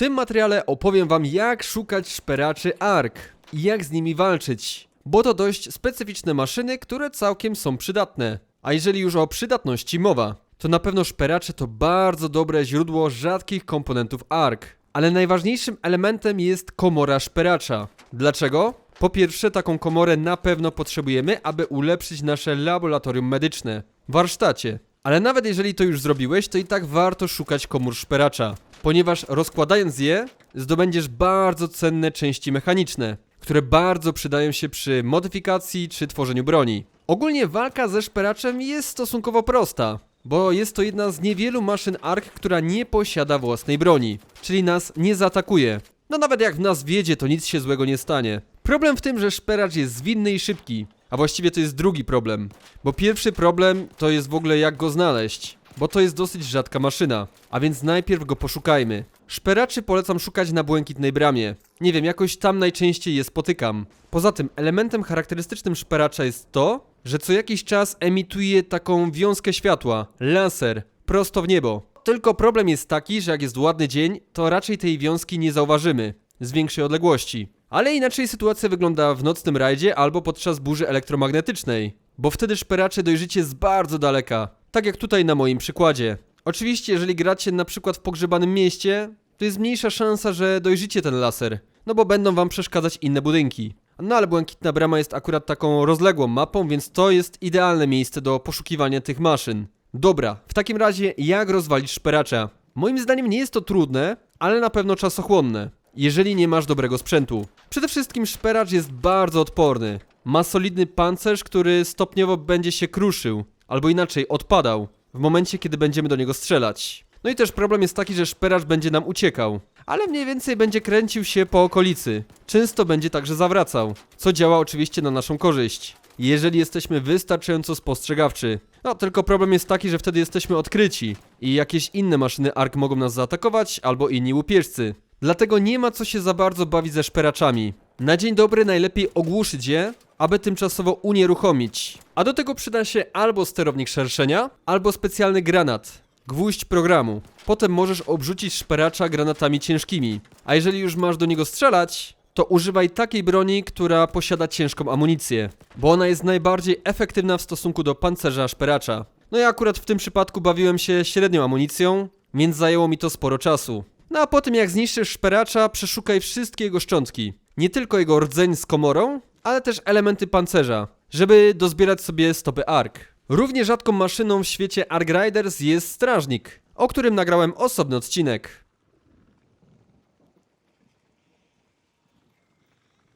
tym materiale opowiem wam, jak szukać szperaczy ARK i jak z nimi walczyć, bo to dość specyficzne maszyny, które całkiem są przydatne. A jeżeli już o przydatności mowa, to na pewno szperacze to bardzo dobre źródło rzadkich komponentów ARK. Ale najważniejszym elementem jest komora szperacza. Dlaczego? Po pierwsze, taką komorę na pewno potrzebujemy, aby ulepszyć nasze laboratorium medyczne w warsztacie. Ale nawet jeżeli to już zrobiłeś, to i tak warto szukać komór szperacza, ponieważ rozkładając je, zdobędziesz bardzo cenne części mechaniczne, które bardzo przydają się przy modyfikacji czy tworzeniu broni. Ogólnie walka ze szperaczem jest stosunkowo prosta, bo jest to jedna z niewielu maszyn ARK, która nie posiada własnej broni, czyli nas nie zaatakuje. No nawet jak w nas wiedzie, to nic się złego nie stanie. Problem w tym, że szperacz jest zwinny i szybki, a właściwie to jest drugi problem. Bo pierwszy problem to jest w ogóle jak go znaleźć, bo to jest dosyć rzadka maszyna, a więc najpierw go poszukajmy. Szperaczy polecam szukać na Błękitnej Bramie. Nie wiem, jakoś tam najczęściej je spotykam. Poza tym elementem charakterystycznym szperacza jest to, że co jakiś czas emituje taką wiązkę światła, laser, prosto w niebo. Tylko problem jest taki, że jak jest ładny dzień, to raczej tej wiązki nie zauważymy z większej odległości. Ale inaczej sytuacja wygląda w nocnym rajdzie albo podczas burzy elektromagnetycznej, bo wtedy szperacze dojrzycie z bardzo daleka, tak jak tutaj na moim przykładzie. Oczywiście, jeżeli gracie na przykład w pogrzebanym mieście, to jest mniejsza szansa, że dojrzycie ten laser, no bo będą wam przeszkadzać inne budynki. No ale Błękitna Brama jest akurat taką rozległą mapą, więc to jest idealne miejsce do poszukiwania tych maszyn. Dobra, w takim razie jak rozwalić szperacza? Moim zdaniem nie jest to trudne, ale na pewno czasochłonne, jeżeli nie masz dobrego sprzętu. Przede wszystkim szperacz jest bardzo odporny. Ma solidny pancerz, który stopniowo będzie się kruszył, albo inaczej odpadał, w momencie kiedy będziemy do niego strzelać. No i też problem jest taki, że szperacz będzie nam uciekał, ale mniej więcej będzie kręcił się po okolicy. Często będzie także zawracał, co działa oczywiście na naszą korzyść, jeżeli jesteśmy wystarczająco spostrzegawczy. No tylko problem jest taki, że wtedy jesteśmy odkryci i jakieś inne maszyny ARK mogą nas zaatakować, albo inni łupieżcy. Dlatego nie ma co się za bardzo bawić ze szperaczami. Na dzień dobry najlepiej ogłuszyć je, aby tymczasowo unieruchomić. A do tego przyda się albo sterownik szerszenia, albo specjalny granat, gwóźdź programu. Potem możesz obrzucić szperacza granatami ciężkimi. A jeżeli już masz do niego strzelać, to używaj takiej broni, która posiada ciężką amunicję, bo ona jest najbardziej efektywna w stosunku do pancerza szperacza. No ja akurat w tym przypadku bawiłem się średnią amunicją, więc zajęło mi to sporo czasu. No a po tym jak zniszczysz szperacza, przeszukaj wszystkie jego szczątki. Nie tylko jego rdzeń z komorą, ale też elementy pancerza, żeby dozbierać sobie stopy ARK. Równie rzadką maszyną w świecie ARK Riders jest strażnik, o którym nagrałem osobny odcinek.